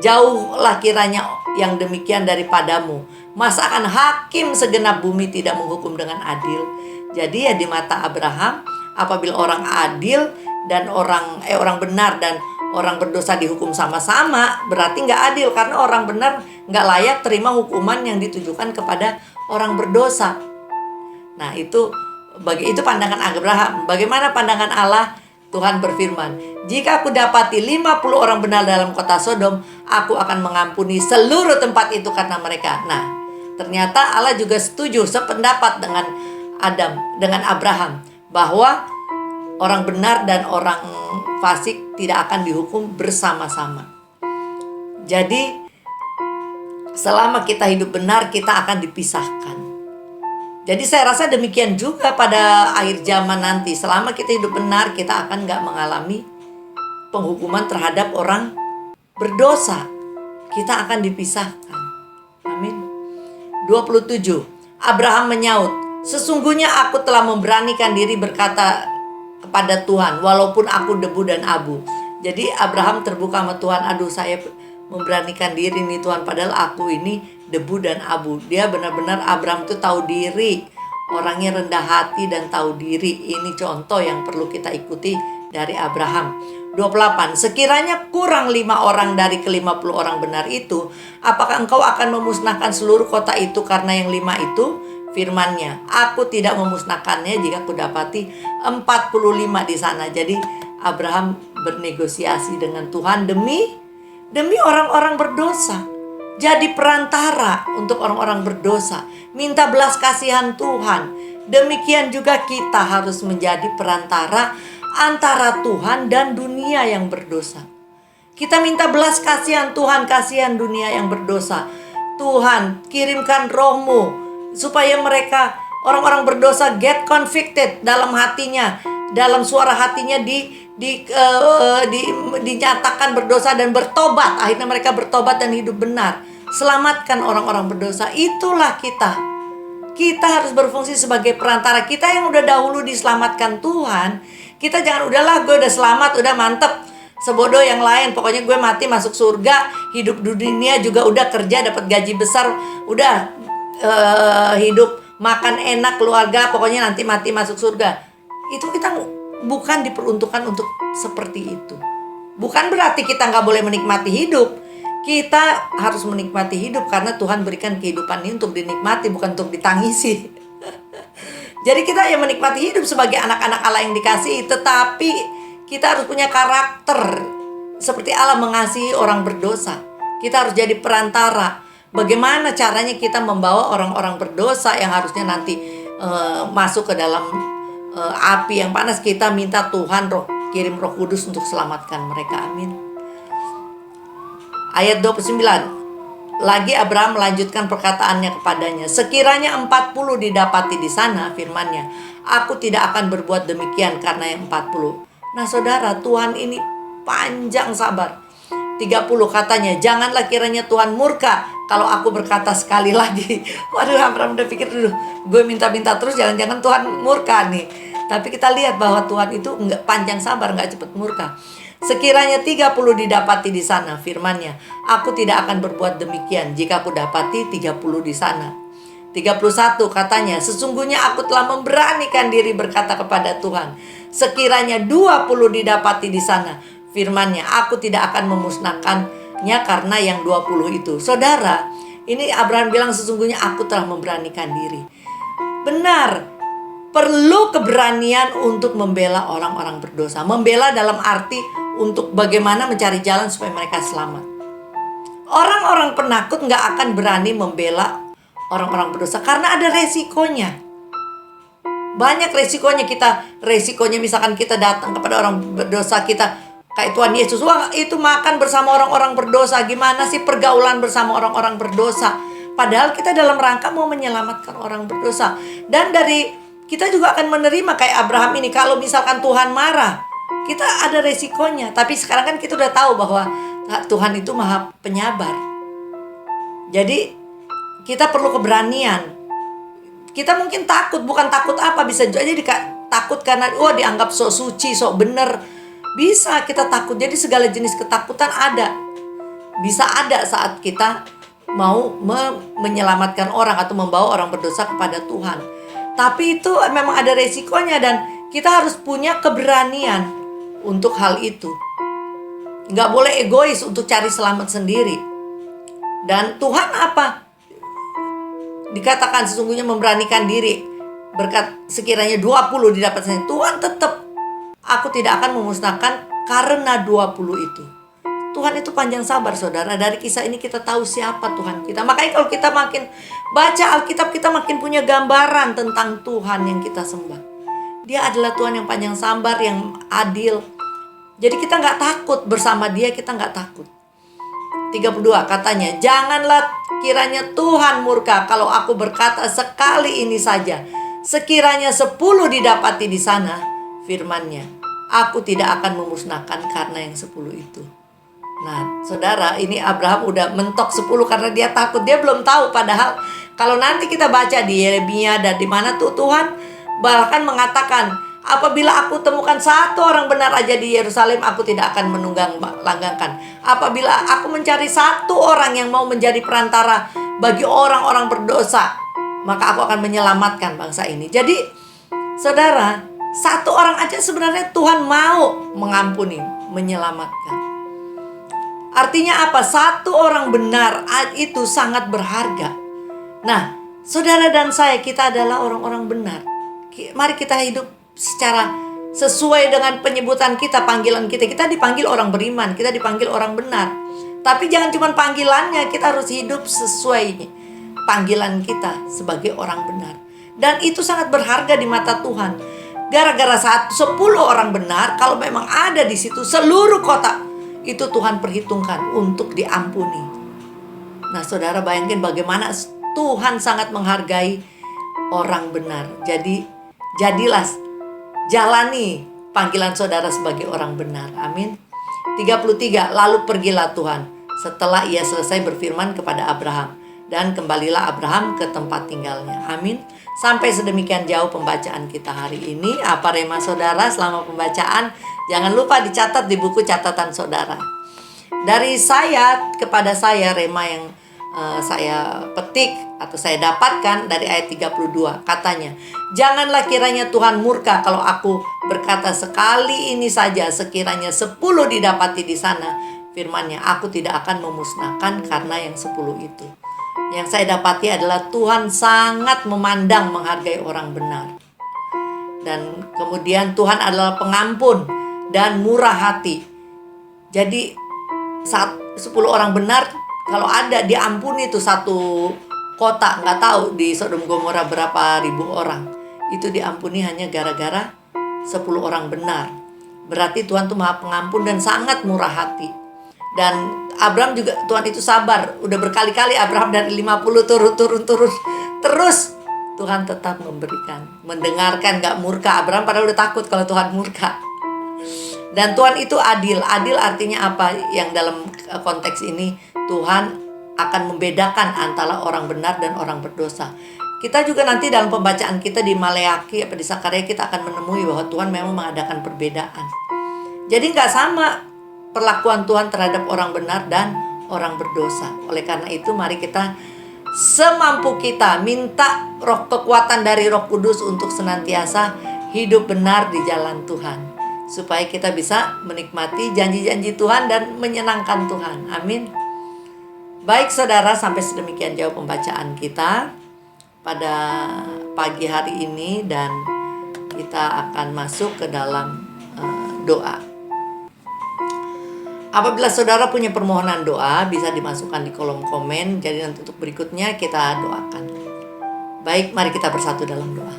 jauhlah kiranya yang demikian daripadamu. Masa akan hakim segenap bumi tidak menghukum dengan adil? Jadi ya di mata Abraham, apabila orang adil dan orang benar dan orang berdosa dihukum sama-sama, berarti nggak adil, karena orang benar nggak layak terima hukuman yang ditujukan kepada orang berdosa. Nah itu pandangan Abraham. Bagaimana pandangan Allah? Tuhan berfirman, jika aku dapati 50 orang benar dalam kota Sodom, aku akan mengampuni seluruh tempat itu karena mereka. Nah, ternyata Allah juga setuju, sependapat dengan Abraham, bahwa orang benar dan orang fasik tidak akan dihukum bersama-sama. Jadi, selama kita hidup benar, kita akan dipisahkan. Jadi saya rasa demikian juga pada akhir zaman nanti. Selama kita hidup benar, kita akan gak mengalami penghukuman terhadap orang berdosa. Kita akan dipisahkan. Amin. 27. Abraham menyaut, sesungguhnya aku telah memberanikan diri berkata kepada Tuhan, walaupun aku debu dan abu. Jadi Abraham terbuka sama Tuhan, aduh saya memberanikan diri nih Tuhan, padahal aku ini debu dan abu. Dia benar-benar, Abraham itu tahu diri, orangnya rendah hati dan tahu diri. Ini contoh yang perlu kita ikuti dari Abraham. 28. Sekiranya kurang 5 orang dari ke-50 orang benar itu, apakah engkau akan memusnahkan seluruh kota itu karena yang 5 itu? Firman-Nya, aku tidak memusnahkannya jika kudapati 45 di sana. Jadi Abraham bernegosiasi dengan Tuhan demi orang-orang berdosa. Jadi perantara untuk orang-orang berdosa. Minta belas kasihan Tuhan. Demikian juga kita harus menjadi perantara antara Tuhan dan dunia yang berdosa. Kita minta belas kasihan Tuhan, kasihan dunia yang berdosa. Tuhan, kirimkan Roh-Mu supaya mereka, orang-orang berdosa, get convicted dalam hatinya, dalam suara hatinya dinyatakan berdosa dan bertobat. Akhirnya mereka bertobat dan hidup benar. Selamatkan orang-orang berdosa. Itulah kita. Kita harus berfungsi sebagai perantara. Kita yang udah dahulu diselamatkan Tuhan, kita jangan udahlah gue udah selamat, udah mantep, sebodoh yang lain, pokoknya gue mati masuk surga, hidup di dunia juga udah kerja dapat gaji besar, udah hidup makan enak keluarga, pokoknya nanti mati masuk surga. Itu kita bukan diperuntukkan untuk seperti itu. Bukan berarti kita gak boleh menikmati hidup. Kita harus menikmati hidup karena Tuhan berikan kehidupan ini untuk dinikmati, bukan untuk ditangisi. Jadi kita yang menikmati hidup sebagai anak-anak Allah yang dikasihi, tetapi kita harus punya karakter seperti Allah mengasihi orang berdosa. Kita harus jadi perantara. Bagaimana caranya kita membawa orang-orang berdosa yang harusnya nanti masuk ke dalam api yang panas, kita minta Tuhan kirim Roh Kudus untuk selamatkan mereka. Amin. Ayat 29. Lagi Abraham melanjutkan perkataannya kepadanya, sekiranya 40 didapati di sana, firman-Nya, aku tidak akan berbuat demikian karena yang 40. Nah saudara, Tuhan ini panjang sabar. 30 katanya, janganlah kiranya Tuhan murka kalau aku berkata sekali lagi. Waduh, Abraham udah pikir, dulu gue minta-minta terus, jangan-jangan Tuhan murka nih. Tapi kita lihat bahwa Tuhan itu enggak panjang sabar, enggak cepat murka. Sekiranya 30 didapati di sana, firman-Nya, aku tidak akan berbuat demikian jika aku dapati 30 di sana. 31 katanya, sesungguhnya aku telah memberanikan diri berkata kepada Tuhan, sekiranya 20 didapati di sana, firman-Nya, aku tidak akan memusnahkannya karena yang 20 itu. Saudara, ini Abraham bilang sesungguhnya aku telah memberanikan diri. Benar. Perlu keberanian untuk membela orang-orang berdosa. Membela dalam arti untuk bagaimana mencari jalan supaya mereka selamat. Orang-orang penakut gak akan berani membela orang-orang berdosa karena ada resikonya. Banyak resikonya. Resikonya misalkan kita datang kepada orang berdosa, kita kayak Tuhan Yesus, wah itu makan bersama orang-orang berdosa. Gimana sih pergaulan bersama orang-orang berdosa? Padahal kita dalam rangka mau menyelamatkan orang berdosa. Dan kita juga akan menerima kayak Abraham ini. Kalau misalkan Tuhan marah, kita ada resikonya. Tapi sekarang kan kita udah tahu bahwa Tuhan itu maha penyabar. Jadi kita perlu keberanian. Kita mungkin takut, bukan takut apa, bisa jadi takut karena dianggap sok suci, sok bener. Bisa kita takut. Jadi segala jenis ketakutan ada. Bisa ada saat kita mau menyelamatkan orang atau membawa orang berdosa kepada Tuhan. Tapi itu memang ada resikonya dan kita harus punya keberanian untuk hal itu. Nggak boleh egois untuk cari selamat sendiri. Dan Tuhan apa? Dikatakan sesungguhnya memberanikan diri. Berkat sekiranya 20 didapatkan. Tuhan tetap, aku tidak akan memusnahkan karena 20 itu. Tuhan itu panjang sabar saudara. Dari kisah ini kita tahu siapa Tuhan kita. Makanya kalau kita makin baca Alkitab, kita makin punya gambaran tentang Tuhan yang kita sembah. Dia adalah Tuhan yang panjang sabar, yang adil. Jadi kita gak takut bersama Dia, kita gak takut. 32 katanya, janganlah kiranya Tuhan murka kalau aku berkata sekali ini saja. Sekiranya 10 didapati di sana, firman-Nya, aku tidak akan memusnahkan karena yang 10 itu. Nah saudara, ini Abraham udah mentok 10 karena dia takut. Dia belum tahu, padahal kalau nanti kita baca di Yeremia dan di mana tuh Tuhan bahkan mengatakan, apabila aku temukan satu orang benar aja di Yerusalem, aku tidak akan langgengkan. Apabila aku mencari satu orang yang mau menjadi perantara bagi orang-orang berdosa, maka aku akan menyelamatkan bangsa ini. Jadi saudara, satu orang aja sebenarnya Tuhan mau mengampuni, menyelamatkan. Artinya apa? Satu orang benar itu sangat berharga. Nah, saudara dan saya, kita adalah orang-orang benar. Mari kita hidup secara sesuai dengan penyebutan kita, panggilan kita. Kita dipanggil orang beriman, kita dipanggil orang benar. Tapi jangan cuma panggilannya, kita harus hidup sesuai panggilan kita sebagai orang benar. Dan itu sangat berharga di mata Tuhan. Gara-gara 10 orang benar, kalau memang ada di situ seluruh kota, itu Tuhan perhitungkan untuk diampuni. Nah saudara, bayangkan bagaimana Tuhan sangat menghargai orang benar. Jadi jalani panggilan saudara sebagai orang benar. Amin. 33, lalu pergilah Tuhan setelah ia selesai berfirman kepada Abraham, dan kembalilah Abraham ke tempat tinggalnya. Amin. Sampai sedemikian jauh pembacaan kita hari ini. Apa rema saudara selama pembacaan? Jangan lupa dicatat di buku catatan saudara. Dari saya kepada saya, rema yang saya petik atau saya dapatkan dari ayat 32. Katanya, janganlah kiranya Tuhan murka kalau aku berkata sekali ini saja, sekiranya 10 didapati di sana, firman-Nya, aku tidak akan memusnahkan karena yang 10 itu. Yang saya dapati adalah Tuhan sangat memandang, menghargai orang benar. Dan kemudian Tuhan adalah pengampun dan murah hati. Jadi saat 10 orang benar, kalau ada diampuni itu satu kota, nggak tahu di Sodom Gomora berapa ribu orang. Itu diampuni hanya gara-gara 10 orang benar. Berarti Tuhan tuh Maha Pengampun dan sangat murah hati. Dan Abraham juga, Tuhan itu sabar. Udah berkali-kali Abraham dari 50 turun. Terus Tuhan tetap memberikan, mendengarkan, gak murka. Abraham padahal udah takut kalau Tuhan murka. Dan Tuhan itu adil. Adil artinya apa? Yang dalam konteks ini Tuhan akan membedakan antara orang benar dan orang berdosa. Kita juga nanti dalam pembacaan kita di Maleaki di Sakarya kita akan menemui bahwa Tuhan memang mengadakan perbedaan. Jadi gak sama perlakuan Tuhan terhadap orang benar dan orang berdosa. Oleh karena itu mari kita semampu kita minta kekuatan dari Roh Kudus untuk senantiasa hidup benar di jalan Tuhan, supaya kita bisa menikmati janji-janji Tuhan dan menyenangkan Tuhan. Amin. Baik saudara, sampai sedemikian jauh pembacaan kita pada pagi hari ini, dan kita akan masuk ke dalam doa. Apabila saudara punya permohonan doa, bisa dimasukkan di kolom komen. Jadi nanti untuk berikutnya kita doakan. Baik, mari kita bersatu dalam doa.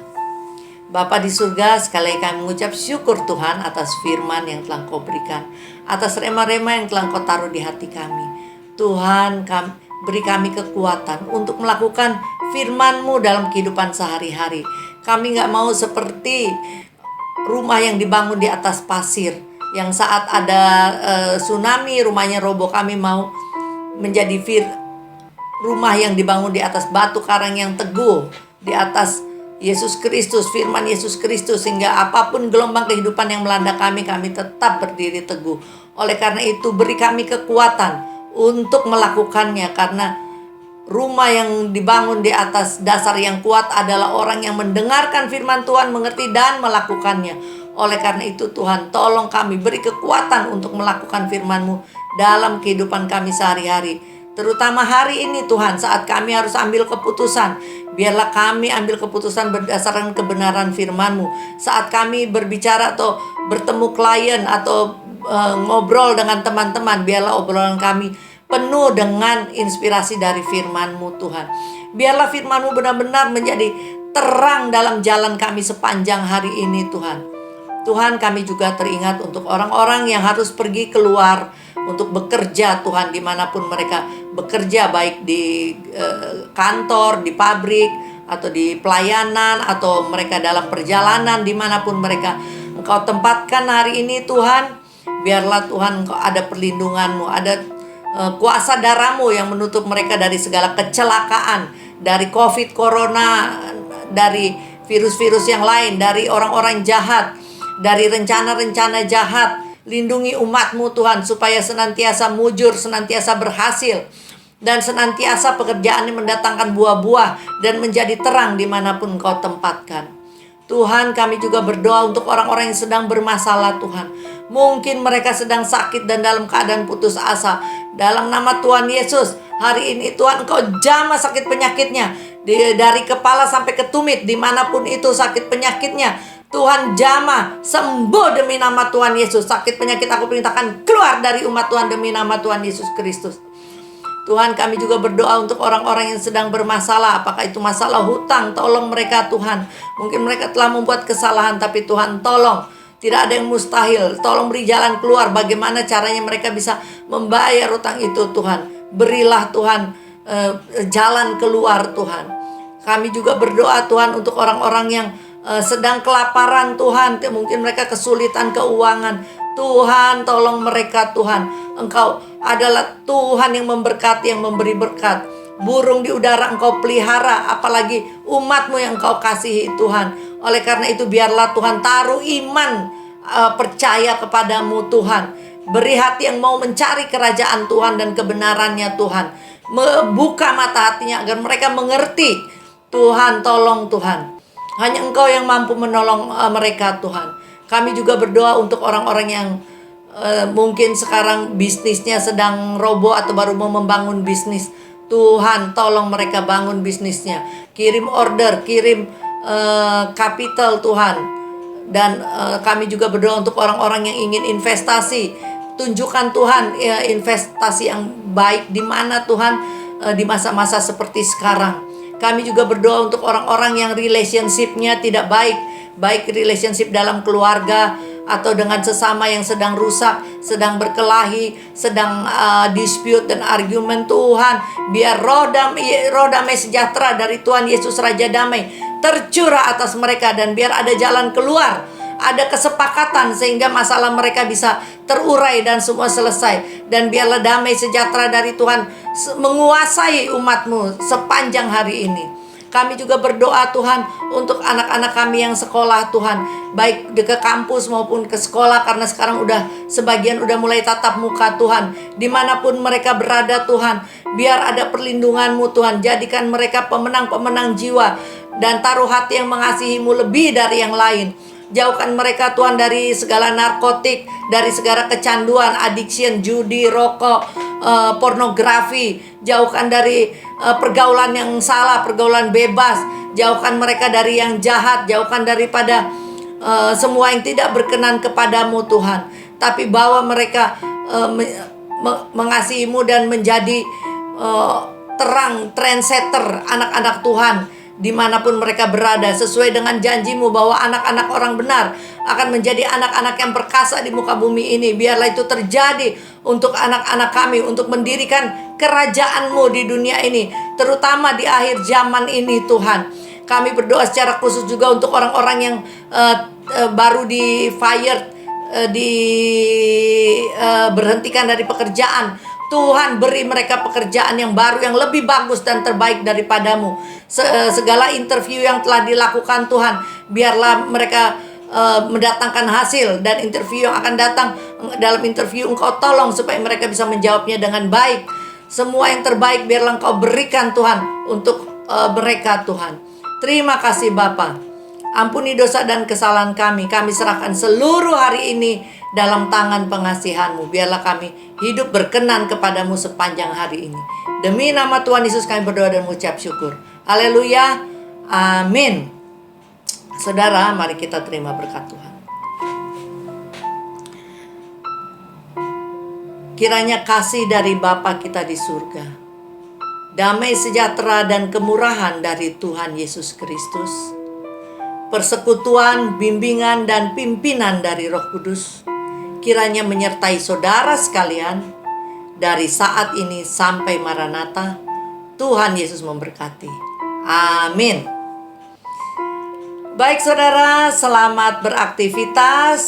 Bapa di surga, sekali lagi kami mengucap syukur Tuhan atas firman yang telah Kau berikan, atas rema-rema yang telah Kau taruh di hati kami. Tuhan, beri kami kekuatan untuk melakukan firman-Mu dalam kehidupan sehari-hari. Kami gak mau seperti rumah yang dibangun di atas pasir, yang saat ada tsunami rumahnya roboh. Kami mau menjadi rumah yang dibangun di atas batu karang yang teguh, di atas Yesus Kristus, firman Yesus Kristus, sehingga apapun gelombang kehidupan yang melanda kami tetap berdiri teguh. Oleh karena itu beri kami kekuatan untuk melakukannya, karena rumah yang dibangun di atas dasar yang kuat adalah orang yang mendengarkan firman Tuhan, mengerti dan melakukannya. Oleh karena itu Tuhan, tolong kami, beri kekuatan untuk melakukan firman-Mu dalam kehidupan kami sehari-hari. Terutama hari ini Tuhan, saat kami harus ambil keputusan, biarlah kami ambil keputusan berdasarkan kebenaran firman-Mu. Saat kami berbicara atau bertemu klien atau ngobrol dengan teman-teman, biarlah obrolan kami penuh dengan inspirasi dari firman-Mu Tuhan. Biarlah firman-Mu benar-benar menjadi terang dalam jalan kami sepanjang hari ini Tuhan. Tuhan, kami juga teringat untuk orang-orang yang harus pergi keluar untuk bekerja Tuhan, dimanapun mereka bekerja, baik di kantor, di pabrik, atau di pelayanan, atau mereka dalam perjalanan, dimanapun mereka. Engkau tempatkan hari ini Tuhan, biarlah Tuhan Engkau ada perlindungan-Mu, ada kuasa darah-Mu yang menutup mereka dari segala kecelakaan, dari COVID, corona, dari virus-virus yang lain, dari orang-orang jahat, dari rencana-rencana jahat. Lindungi umat-Mu Tuhan, supaya senantiasa mujur, senantiasa berhasil, dan senantiasa pekerjaannya mendatangkan buah-buah dan menjadi terang dimanapun Engkau tempatkan. Tuhan, kami juga berdoa untuk orang-orang yang sedang bermasalah Tuhan. Mungkin mereka sedang sakit dan dalam keadaan putus asa. Dalam nama Tuhan Yesus, hari ini Tuhan Engkau jamah sakit penyakitnya, dari kepala sampai ke tumit, dimanapun itu sakit penyakitnya. Tuhan jamah, sembuh demi nama Tuhan Yesus. Sakit penyakit aku perintahkan keluar dari umat Tuhan demi nama Tuhan Yesus Kristus. Tuhan, kami juga berdoa untuk orang-orang yang sedang bermasalah. Apakah itu masalah hutang, tolong mereka Tuhan. Mungkin mereka telah membuat kesalahan, tapi Tuhan tolong. Tidak ada yang mustahil. Tolong beri jalan keluar. Bagaimana caranya mereka bisa membayar hutang itu Tuhan. Berilah Tuhan jalan keluar Tuhan. Kami juga berdoa Tuhan untuk orang-orang yang sedang kelaparan Tuhan. Mungkin mereka kesulitan keuangan. Tuhan, tolong mereka Tuhan. Engkau adalah Tuhan yang memberkati, yang memberi berkat. Burung di udara Engkau pelihara, apalagi umat-Mu yang Engkau kasihi Tuhan. Oleh karena itu biarlah Tuhan taruh iman, percaya kepadamu Tuhan. Beri hati yang mau mencari kerajaan Tuhan dan kebenarannya Tuhan. Membuka mata hatinya agar mereka mengerti. Tuhan, tolong Tuhan. Hanya Engkau yang mampu menolong mereka Tuhan. Kami juga berdoa untuk orang-orang yang mungkin sekarang bisnisnya sedang roboh atau baru mau membangun bisnis. Tuhan, tolong mereka bangun bisnisnya. Kirim order, kirim capital Tuhan. Dan kami juga berdoa untuk orang-orang yang ingin investasi. Tunjukkan Tuhan investasi yang baik, di mana Tuhan di masa-masa seperti sekarang. Kami juga berdoa untuk orang-orang yang relationship-nya tidak baik, baik relationship dalam keluarga atau dengan sesama yang sedang rusak, sedang berkelahi, sedang dispute dan argumen. Tuhan, biar roh damai sejahtera dari Tuhan Yesus Raja Damai tercurah atas mereka, dan biar ada jalan keluar, ada kesepakatan sehingga masalah mereka bisa terurai dan semua selesai. Dan biarlah damai sejahtera dari Tuhan menguasai umat-Mu sepanjang hari ini. Kami juga berdoa Tuhan untuk anak-anak kami yang sekolah Tuhan, baik ke kampus maupun ke sekolah, karena sekarang sebagian udah mulai tatap muka Tuhan. Dimanapun mereka berada Tuhan, biar ada perlindungan-Mu Tuhan. Jadikan mereka pemenang-pemenang jiwa, dan taruh hati yang mengasihi-Mu lebih dari yang lain. Jauhkan mereka Tuhan dari segala narkotik, dari segala kecanduan, addiction, judi, rokok, pornografi. Jauhkan dari pergaulan yang salah, pergaulan bebas. Jauhkan mereka dari yang jahat, jauhkan daripada semua yang tidak berkenan kepadamu Tuhan. Tapi bawa mereka mengasihi-Mu dan menjadi terang, trendsetter anak-anak Tuhan dimanapun mereka berada, sesuai dengan janji-Mu bahwa anak-anak orang benar akan menjadi anak-anak yang perkasa di muka bumi ini. Biarlah itu terjadi untuk anak-anak kami, untuk mendirikan kerajaan-Mu di dunia ini, terutama di akhir zaman ini Tuhan. Kami berdoa secara khusus juga untuk orang-orang yang baru di fired, berhentikan dari pekerjaan. Tuhan, beri mereka pekerjaan yang baru, yang lebih bagus dan terbaik daripadamu. Segala interview yang telah dilakukan Tuhan, biarlah mereka mendatangkan hasil, dan interview yang akan datang, dalam interview Engkau tolong supaya mereka bisa menjawabnya dengan baik. Semua yang terbaik biarlah Engkau berikan Tuhan untuk mereka Tuhan. Terima kasih Bapa. Ampuni dosa dan kesalahan kami. Kami serahkan seluruh hari ini dalam tangan pengasihan-Mu. Biarlah kami hidup berkenan kepadamu sepanjang hari ini. Demi nama Tuhan Yesus kami berdoa dan mengucap syukur. Haleluya. Amin. Saudara, mari kita terima berkat Tuhan. Kiranya kasih dari Bapa kita di surga, damai sejahtera dan kemurahan dari Tuhan Yesus Kristus, persekutuan, bimbingan, dan pimpinan dari Roh Kudus kiranya menyertai saudara sekalian dari saat ini sampai Maranatha. Tuhan Yesus memberkati. Amin. Baik saudara, selamat beraktivitas.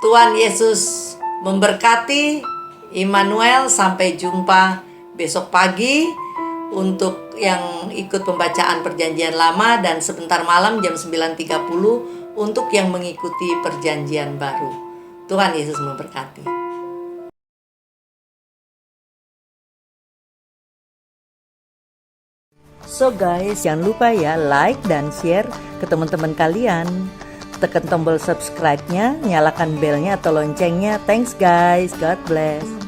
Tuhan Yesus memberkati. Immanuel, sampai jumpa besok pagi untuk yang ikut pembacaan Perjanjian Lama, dan sebentar malam jam 9.30 untuk yang mengikuti Perjanjian Baru. Tuhan Yesus memberkati. So guys, jangan lupa ya like dan share ke teman-teman kalian. Tekan tombol subscribe-nya, nyalakan belnya atau loncengnya. Thanks guys, God bless.